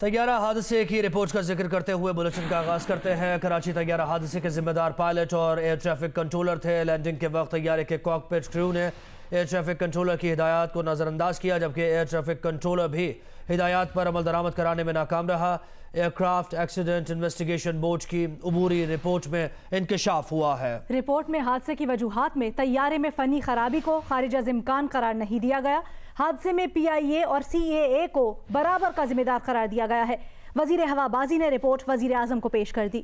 طیارہ حادثے کی رپورٹ کا ذکر کرتے ہوئے بلیٹن کا آغاز کرتے ہیں۔ کراچی طیارہ حادثے کے ذمہ دار پائلٹ اور ایئر ٹریفک کنٹرولر تھے۔ لینڈنگ کے وقت طیارے کے کاکپٹ کرو نے ایئر ٹریفک کنٹرولر کی ہدایات کو نظر انداز کیا، جبکہ ایئر ٹریفک کنٹرولر بھی ہدایات پر عمل درآمد کرانے میں ناکام رہا۔ Aircraft accident investigation board کی عبوری رپورٹ میں انکشاف ہوا ہے۔ رپورٹ میں حادثے کی وجوہات میں طیارے میں فنی خرابی کو خارج از امکان قرار نہیں دیا گیا۔ حادثے میں PIA اور CAA کو برابر کا ذمہ دار قرار دیا گیا ہے۔ وزیر ہوا بازی نے رپورٹ وزیر اعظم کو پیش کر دی۔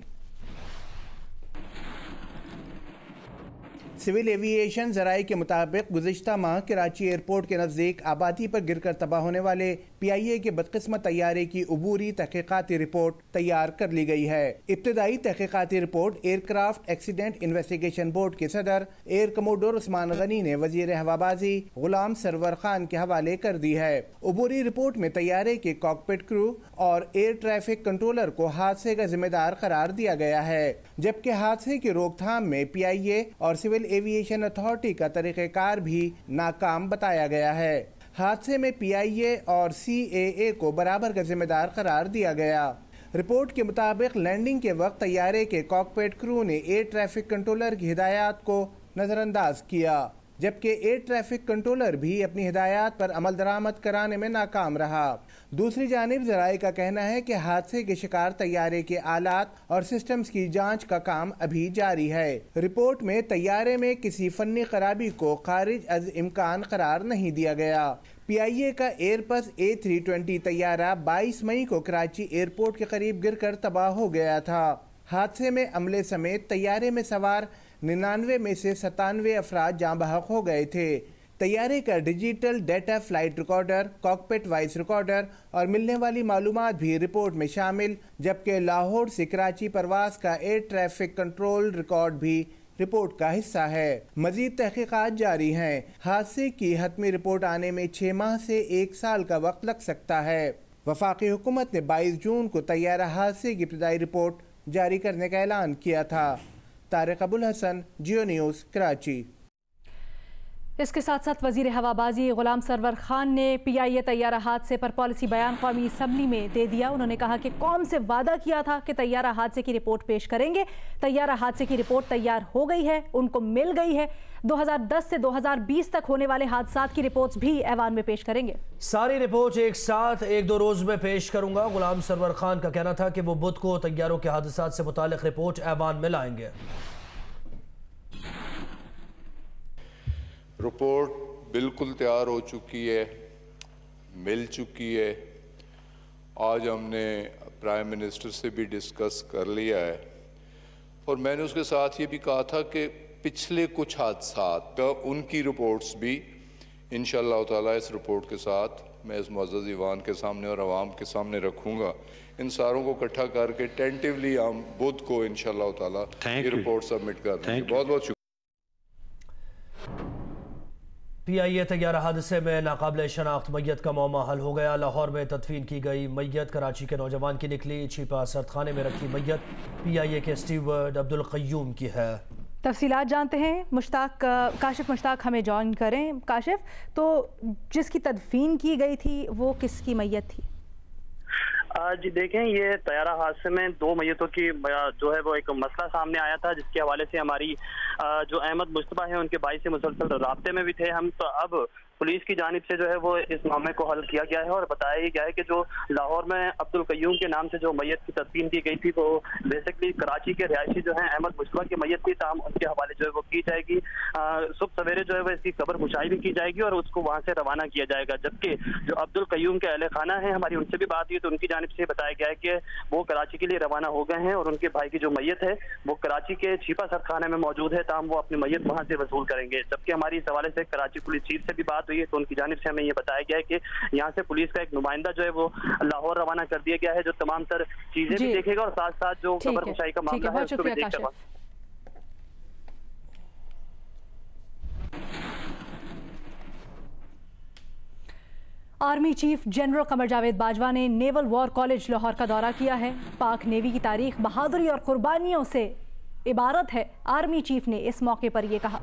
سول ایوی ایشن ذرائع کے مطابق گزشتہ ماہ کراچی ایئرپورٹ کے نزدیک آبادی پر گر کر تباہ ہونے والے PIA کے بدقسمت طیارے کی عبوری تحقیقاتی رپورٹ تیار کر لی گئی ہے۔ ابتدائی تحقیقاتی report aircraft accident investigation board کے صدر ایئر کموڈور عثمان غنی نے وزیر ہوا بازی غلام سرور خان کے حوالے کر دی ہے۔ عبوری رپورٹ میں طیارے کے کاکپٹ کرو اور ایئر ٹریفک کنٹرولر کو حادثے کا ذمہ دار قرار دیا گیا ہے، جبکہ حادثے کی روک تھام میں PIA اور سول ایوییشن اتھارٹی کا طریقہ کار بھی ناکام بتایا گیا ہے۔ حادثے میں PIA اور CAA کو برابر کا ذمہ دار قرار دیا گیا۔ رپورٹ کے مطابق لینڈنگ کے وقت طیارے کے کاکپٹ کرو نے ایئر ٹریفک کنٹرولر کی ہدایات کو نظر انداز کیا، جبکہ ایئر ٹریفک کنٹرولر بھی اپنی ہدایات پر عمل درآمد کرانے میں ناکام رہا۔ دوسری جانب ذرائع کا کہنا ہے کہ حادثے کے شکار طیارے کے آلات اور سسٹمز کی جانچ کا کام ابھی جاری ہے۔ رپورٹ میں طیارے میں کسی فنی خرابی کو خارج از امکان قرار نہیں دیا گیا۔ PIA کا ایئربس A320 طیارہ 22 مئی کو کراچی ایئرپورٹ کے قریب گر کر تباہ ہو گیا تھا۔ حادثے میں عملے سمیت طیارے میں سوار 99 میں سے 97 افراد جاں بحق ہو گئے تھے۔ طیارے کا digital data flight recorder, cockpit voice recorder اور ملنے والی معلومات بھی رپورٹ میں شامل، جبکہ لاہور سے کراچی پرواز کا ایئر ٹریفک کنٹرول ریکارڈ بھی رپورٹ کا حصہ ہے۔ مزید تحقیقات جاری ہیں۔ حادثے کی حتمی رپورٹ آنے میں 6 ماہ سے 1 سال کا وقت لگ سکتا ہے۔ وفاقی حکومت نے 22 جون کو طیارہ حادثے کی ابتدائی رپورٹ جاری کرنے کا اعلان کیا تھا۔ طارق ابوالحسن، جیو نیوز، کراچی۔ اس کے ساتھ ساتھ وزیر ہوا بازی غلام سرور خان نے PIA طیارہ حادثے پر پالیسی بیان قومی اسمبلی میں دے دیا۔ انہوں نے کہا کہ قوم سے وعدہ کیا تھا کہ طیارہ حادثے کی رپورٹ پیش کریں گے۔ طیارہ حادثے کی رپورٹ تیار ہو گئی ہے، ان کو مل گئی ہے۔ 2010 سے 2020 تک ہونے والے حادثات کی رپورٹس بھی ایوان میں پیش کریں گے۔ ساری رپورٹ ایک ساتھ 1-2 روز میں پیش کروں گا۔ غلام سرور خان کا کہنا تھا کہ وہ بدھ کو طیاروں کے حادثات سے متعلق رپورٹ ایوان میں لائیں گے۔ رپورٹ بالکل تیار ہو چکی ہے، مل چکی ہے۔ آج ہم نے پرائم منسٹر سے بھی ڈسکس کر لیا ہے، اور میں نے اس کے ساتھ یہ بھی کہا تھا کہ پچھلے کچھ حادثات ان کی رپورٹس بھی انشاءاللہ تعالیٰ اس رپورٹ کے ساتھ میں اس معزز ایوان کے سامنے اور عوام کے سامنے رکھوں گا۔ ان ساروں کو اکٹھا کر کے ٹینٹیولی ہم بدھ کو انشاءاللہ تعالیٰ یہ رپورٹ سبمٹ کر دیں گے۔ بہت بہت شکریہ۔ PIA طیارہ حادثے میں ناقابل شناخت میت کا معمہ حل ہو گیا۔ لاہور میں تدفین کی گئی میت کراچی کے نوجوان کی نکلی۔ چھپا سرد خانے میں رکھی میت PIA کے اسٹیورڈ عبدالقیوم کی ہے۔ تفصیلات جانتے ہیں کاشف مشتاق ہمیں جوائن کریں۔ کاشف، تو جس کی تدفین کی گئی تھی وہ کس کی میت تھی؟ جی دیکھیں، یہ طیارہ حادثے میں 2 میتوں کی جو ہے وہ ایک مسئلہ سامنے آیا تھا، جس کے حوالے سے ہماری جو احمد مصطفیٰ ہیں ان کے بھائی سے مسلسل رابطے میں بھی تھے ہم۔ تو اب پولیس کی جانب سے جو ہے وہ اس معاملے کو حل کیا گیا ہے، اور بتایا گیا ہے کہ جو لاہور میں عبدالقیوم کے نام سے جو میت کی تدفین کی گئی تھی وہ بیسکلی کراچی کے رہائشی جو ہیں احمد مصطفیٰ کی میت تھی، تاہم ان کے حوالے جو ہے وہ کی جائے گی۔ صبح سویرے جو ہے وہ اس کی قبر کشائی بھی کی جائے گی اور اس کو وہاں سے روانہ کیا جائے گا، جبکہ جو عبدالقیوم کے اہل خانہ ہیں، ہماری ان سے بھی بات ہوئی تو ان کی جانب سے بتایا گیا ہے کہ وہ کراچی کے لیے روانہ ہو گئے ہیں، اور ان کے بھائی کی جو میت ہے وہ کراچی کے چھپا سرد خانے میں موجود ہے، تاہم وہ اپنی میت وہاں سے وصول کریں گے۔ جبکہ ہماری اس حوالے سے کراچی پولیس چیف سے بھی بات ہوئی ہے تو ان کی جانب سے ہمیں یہ بتایا گیا ہے کہ یہاں سے پولیس کا ایک نمائندہ جو ہے وہ لاہور روانہ کر دیا گیا ہے، جو تمام تر چیزیں بھی دیکھے گا اور ساتھ ساتھ جو قبر کشائی کا معاملہ ہے اس کو بھی دیکھ گا۔ Army chief general Qamar Javed Bajwa نے نیول وار کالج لاہور کا دورہ کیا ہے۔ پاک نیوی کی تاریخ بہادری اور قربانیوں سے عبارت ہے، آرمی چیف نے اس موقع پر یہ کہا۔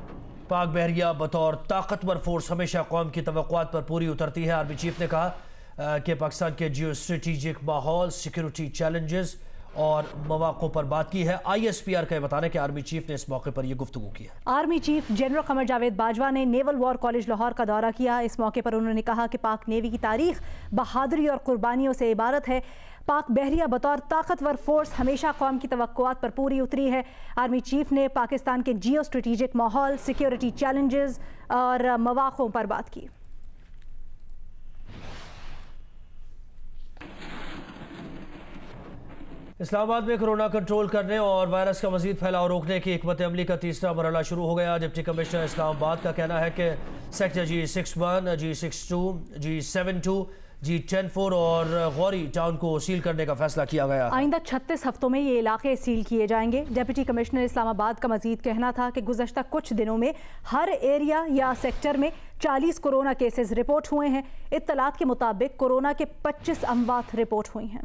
پاک بحریہ بطور طاقتور فورس ہمیشہ قوم کی توقعات پر پوری اترتی ہے۔ آرمی چیف نے کہا کہ پاکستان کے جیو اسٹریٹجک ماحول، سیکیورٹی چیلنجز اور مواقع پر بات کی ہے۔ ISPR کا یہ بتانا ہے کہ آرمی چیف نے اس موقع پر یہ گفتگو کی ہے۔ Army chief general Qamar Javed Bajwa نے نیول وار کالج لاہور کا دورہ کیا۔ اس موقع پر انہوں نے کہا کہ پاک نیوی کی تاریخ بہادری اور قربانیوں سے عبارت ہے۔ پاک بحریہ بطور طاقتور فورس ہمیشہ قوم کی توقعات پر پوری اتری ہے۔ آرمی چیف نے پاکستان کے جیو اسٹریٹجک ماحول، سیکیورٹی چیلنجز اور مواقعوں پر بات کی۔ اسلام آباد میں کورونا کنٹرول کرنے اور وائرس کا مزید پھیلاؤ روکنے کی حکمت عملی کا تیسرا مرحلہ شروع ہو گیا۔ ڈپٹی کمشنر اسلام آباد کا کہنا ہے کہ sector G61، G62، G72، G10-4 اور غوری ٹاؤن کو سیل کرنے کا فیصلہ کیا گیا۔ آئندہ 36 ہفتوں میں یہ علاقے سیل کیے جائیں گے۔ ڈپٹی کمشنر اسلام آباد کا مزید کہنا تھا کہ گزشتہ کچھ دنوں میں ہر ایریا یا سیکٹر میں 40 کورونا کیسز رپورٹ ہوئے ہیں۔ اطلاعات کے مطابق کورونا کے 25 اموات رپورٹ ہوئی ہیں۔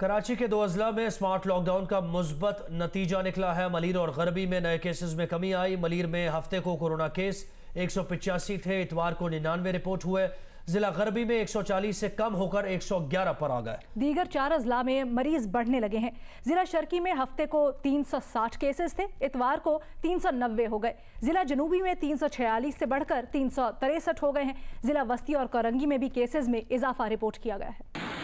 کراچی کے 2 اضلاع میں سمارٹ لاک ڈاؤن کا مثبت نتیجہ نکلا ہے۔ ملیر اور غربی میں نئے کیسز میں کمی آئی۔ ملیر میں ہفتے کو کورونا کیس 185 تھے، اتوار کو 99 رپورٹ ہوئے۔ ضلع غربی میں 140 سے کم ہو کر 111 پر آ گئے۔ دیگر 4 اضلاع میں مریض بڑھنے لگے ہیں۔ ضلع شرقی میں ہفتے کو 360 کیسز تھے، اتوار کو 390 ہو گئے۔ ضلع جنوبی میں 346 سے بڑھ کر 363 ہو گئے ہیں۔ ضلع وسطی اور کورنگی میں بھی کیسز میں اضافہ رپورٹ کیا گیا ہے۔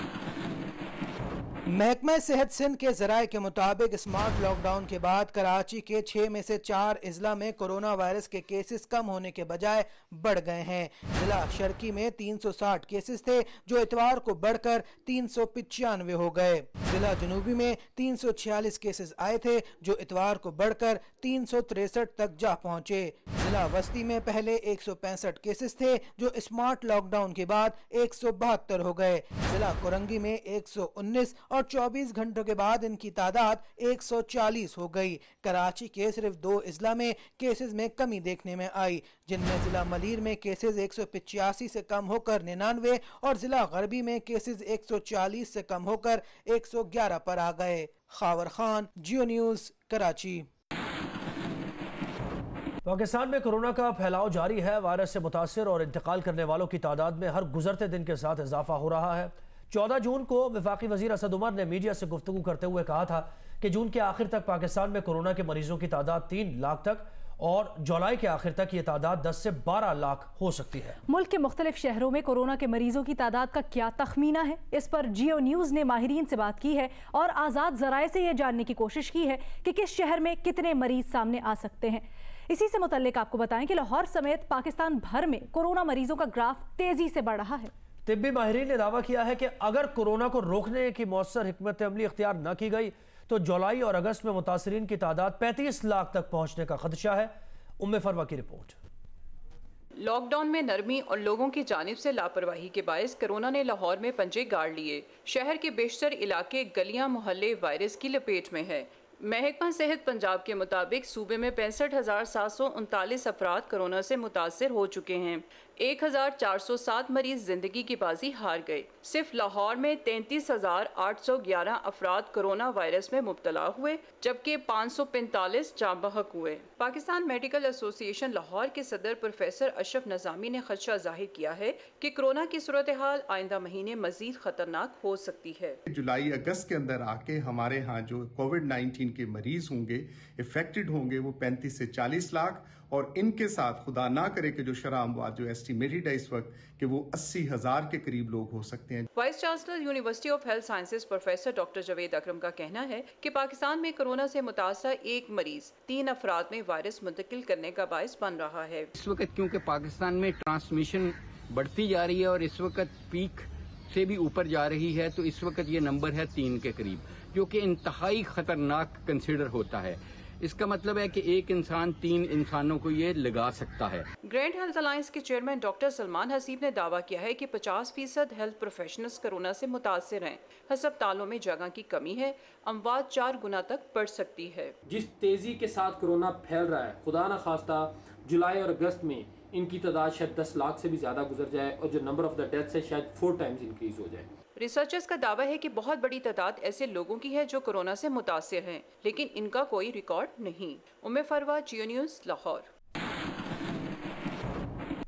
محکمہ صحت سندھ کے ذرائع کے مطابق سمارٹ لاک ڈاؤن کے بعد کراچی کے 6 میں سے 4 اضلاع میں کورونا وائرس کے کیسز کم ہونے کے بجائے بڑھ گئے ہیں۔ ضلع شرقی میں 360 کیسز تھے جو اتوار کو بڑھ کر 395 ہو گئے۔ ضلع جنوبی میں 346 کیسز آئے تھے جو اتوار کو بڑھ کر 363 تک جا پہنچے۔ ضلع وسطی میں پہلے 165 کیسز تھے جو اسمارٹ لاک ڈاؤن کے بعد 172 ہو گئے۔ ضلع کورنگی میں 119 اور 24 گھنٹوں کے بعد ان کی تعداد 140 ہو گئی۔ کراچی کے صرف 2 اضلاع میں کیسز میں کمی دیکھنے میں آئی، جن میں ضلع ملیر میں کیسز 185 سے کم ہو کر 99 اور ضلع غربی میں کیسز 140 سے کم ہو کر 111 پر آ گئے۔ خاور خان، جیو نیوز، کراچی۔ پاکستان میں کورونا کا پھیلاؤ جاری ہے۔ وائرس سے متاثر اور انتقال کرنے والوں کی تعداد میں ہر گزرتے دن کے ساتھ اضافہ ہو رہا ہے۔ 14 جون کو وفاقی وزیر اسد عمر نے میڈیا سے گفتگو کرتے ہوئے کہا تھا کہ جون کے آخر تک پاکستان میں کورونا کے مریضوں کی تعداد 3 لاکھ تک اور جولائی کے آخر تک یہ تعداد 10 سے 12 لاکھ ہو سکتی ہے۔ ملک کے مختلف شہروں میں کورونا کے مریضوں کی تعداد کا کیا تخمینہ ہے؟ اس پر جیو نیوز نے ماہرین سے بات کی ہے اور آزاد ذرائع سے یہ جاننے کی کوشش کی ہے کہ کس شہر میں کتنے مریض سامنے آ سکتے ہیں۔ اسی سے متعلق آپ کو بتائیں کہ لاہور سمیت پاکستان بھر میں کورونا مریضوں کا گراف تیزی سے بڑھ رہا ہے۔ طبی ماہرین نے دعویٰ کیا ہے کہ اگر کورونا کو روکنے کی مؤثر حکمت عملی اختیار نہ کی گئی تو جولائی اور اگست میں متاثرین کی تعداد 35 لاکھ تک پہنچنے کا خدشہ ہے۔ ام فروہ کی رپورٹ۔ لاک ڈاؤن میں نرمی اور لوگوں کی جانب سے لاپرواہی کے باعث کورونا نے لاہور میں پنجے گاڑ لیے۔ شہر کے بیشتر علاقے، گلیاں، محلے وائرس کی لپیٹ میں ہے۔ محکمہ صحت پنجاب کے مطابق صوبے میں 65,739 افراد کورونا سے متاثر ہو چکے ہیں۔ 1,407 مریض زندگی کی بازی ہار گئے۔ صرف لاہور میں 33,811 افراد کورونا وائرس میں مبتلا ہوئے، جبکہ 545 جاں بحق ہوئے۔ پاکستان میڈیکل ایسوسی ایشن لاہور کے صدر پروفیسر اشرف نظامی نے خدشہ ظاہر کیا ہے کہ کورونا کی صورتحال آئندہ مہینے مزید خطرناک ہو سکتی ہے۔ جولائی اگست کے اندر آ کے ہمارے ہاں جو کووڈ-19 کے مریض ہوں گے، افیکٹڈ ہوں گے، وہ 35 سے 40 لاکھ اور ان کے ساتھ خدا نہ کرے کہ جو شرح اموات جو ایسٹیمیٹڈ ہے اس وقت کہ وہ 80,000 کے قریب لوگ ہو سکتے ہیں۔ Vice chancellor university of health sciences professor doctor Javed Akram کا کہنا ہے کہ پاکستان میں کورونا سے متاثر ایک مریض 3 افراد میں وائرس منتقل کرنے کا باعث بن رہا ہے۔ اس وقت کیونکہ پاکستان میں ٹرانسمیشن بڑھتی جا رہی ہے اور اس وقت پیک سے بھی اوپر جا رہی ہے، تو اس وقت یہ نمبر ہے 3 کے قریب، جو کہ انتہائی خطرناک کنسیڈر ہوتا ہے۔ اس کا مطلب ہے کہ ایک انسان 3 انسانوں کو یہ لگا سکتا ہے۔ گرینڈ ہیلتھ الائنس کے چیئرمین ڈاکٹر سلمان حسیب نے دعویٰ کیا ہے کہ 50% ہیلتھ پروفیشنلز کورونا سے متاثر ہیں۔ ہسپتالوں میں جگہ کی کمی ہے، اموات 4 گنا تک بڑھ سکتی ہے۔ جس تیزی کے ساتھ کورونا پھیل رہا ہے، خدا نہ خواستہ جولائی اور اگست میں ان کی تعداد شاید 10 لاکھ سے بھی زیادہ گزر جائے اور جو نمبر آف دا ڈیتھ ہے شاید 4 ٹائمز انکریز ہو جائے۔ ریسرچرز کا دعویٰ ہے کہ بہت بڑی تعداد ایسے لوگوں کی ہے جو کورونا سے متاثر ہیں، لیکن ان کا کوئی ریکارڈ نہیں۔ ام فروہ، جیو نیوز، لاہور۔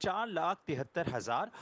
4,73,000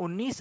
19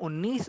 19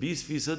20%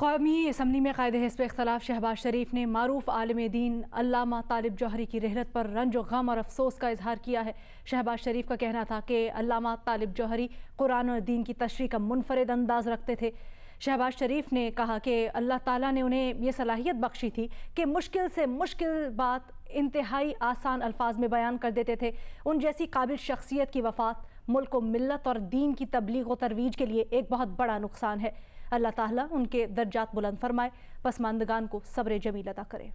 قومی اسمبلی میں قائد حزب اختلاف شہباز شریف نے معروف عالم دین علامہ طالب جوہری کی رحلت پر رنج و غم اور افسوس کا اظہار کیا ہے۔ شہباز شریف کا کہنا تھا کہ علامہ طالب جوہری قرآن اور دین کی تشریح کا منفرد انداز رکھتے تھے۔ شہباز شریف نے کہا کہ اللہ تعالیٰ نے انہیں یہ صلاحیت بخشی تھی کہ مشکل سے مشکل بات انتہائی آسان الفاظ میں بیان کر دیتے تھے۔ ان جیسی قابل شخصیت کی وفات ملک و ملت اور دین کی تبلیغ و ترویج کے لیے ایک بہت بڑا نقصان ہے۔ اللہ تعالیٰ ان کے درجات بلند فرمائے، پسماندگان کو صبر جمیل عطا کرے۔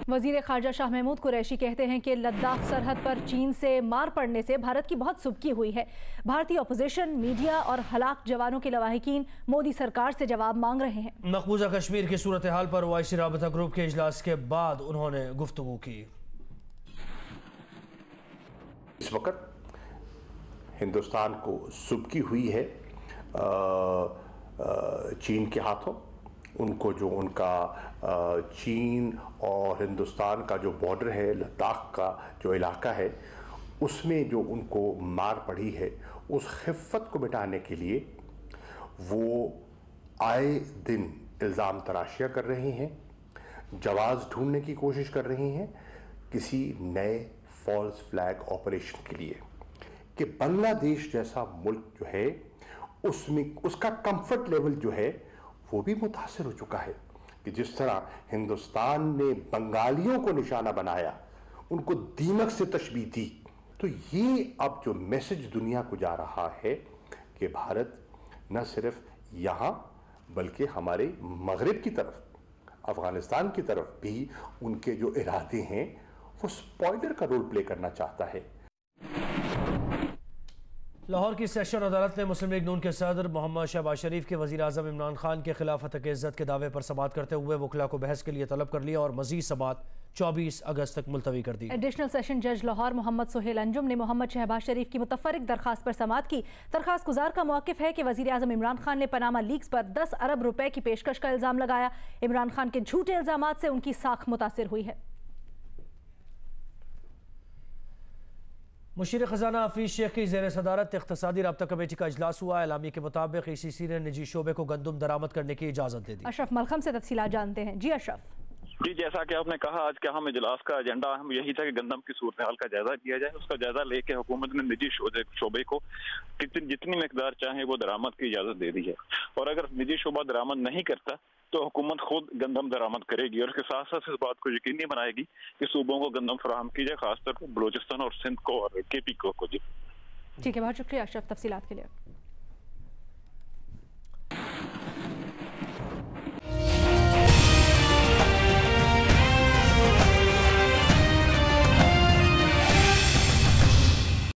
وزیر خارجہ شاہ محمود قریشی کہتے ہیں کہ لداخ سرحد پر چین سے مار پڑنے سے بھارت کی بہت سبکی ہوئی ہے۔ بھارتی اپوزیشن، میڈیا اور ہلاک جوانوں کے لواحقین مودی سرکار سے جواب مانگ رہے ہیں۔ مقبوضہ کشمیر کی صورتحال پر وائسی رابطہ گروپ کے اجلاس کے بعد انہوں نے گفتگو کی۔ اس وقت ہندوستان کو سبکی ہوئی ہے چین کے ہاتھوں۔ ان کو جو ان کا چین اور ہندوستان کا جو بارڈر ہے، لداخ کا جو علاقہ ہے، اس میں جو ان کو مار پڑی ہے، اس خفت کو مٹانے کے لیے وہ آئے دن الزام تراشیاں کر رہی ہیں، جواز ڈھونڈنے کی کوشش کر رہی ہیں کسی نئے فالس فلیگ آپریشن کے لیے، کہ بنگلہ دیش جیسا ملک جو ہے اس میں اس کا کمفرٹ لیول جو ہے وہ بھی متاثر ہو چکا ہے، کہ جس طرح ہندوستان نے بنگالیوں کو نشانہ بنایا، ان کو دیمک سے تشبیہ دی، تو یہ اب جو میسج دنیا کو جا رہا ہے کہ بھارت نہ صرف یہاں بلکہ ہمارے مغرب کی طرف، افغانستان کی طرف بھی ان کے جو ارادے ہیں وہ سپوائلر کا رول پلے کرنا چاہتا ہے۔ لاہور کی سیشن عدالت نے مسلم لیگ نون کے صدر محمد شہباز شریف کے وزیر اعظم عمران خان کے خلاف حتک عزت کے دعوے پر سماعت کرتے ہوئے وکلاء کو بحث کے لیے طلب کر لیا اور مزید سماعت 24 اگست تک ملتوی کر دی۔ ایڈیشنل سیشن جج لاہور محمد سہیل انجم نے محمد شہباز شریف کی متفرق درخواست پر سماعت کی۔ درخواست گزار کا موقف ہے کہ وزیر اعظم عمران خان نے پاناما لیکس پر 10 ارب روپے کی پیشکش کا الزام لگایا۔ عمران خان کے جھوٹے الزامات سے ان کی ساکھ متاثر ہوئی ہے۔ مشیر خزانہ حفیظ شیخ کی زیر صدارت اقتصادی رابطہ کمیٹی کا اجلاس ہوا۔ اعلامیے کے مطابق ای سی سی نے نجی شعبے کو گندم درآمد کرنے کی اجازت دے دی۔ اشرف ملخم سے تفصیلات جانتے ہیں۔ جی اشرف۔ جی، جیسا کہ آپ نے کہا، آج کے اہم اجلاس کا ایجنڈا یہی تھا کہ گندم کی صورتحال کا جائزہ لیا جائے۔ اس کا جائزہ لے کے حکومت نے نجی شعبے کو جتنی مقدار چاہیں وہ درآمد کی اجازت دے دی ہے، اور اگر نجی شعبہ درآمد نہیں کرتا تو حکومت خود گندم درآمد کرے گی، اور اس کے ساتھ ساتھ اس بات کو یقینی بنائے گی کہ صوبوں کو گندم فراہم کی جائے، خاص طور پر بلوچستان اور سندھ کو اور کے پی کو۔ جی ٹھیک ہے، بہت شکریہ اشرف تفصیلات کے لیے۔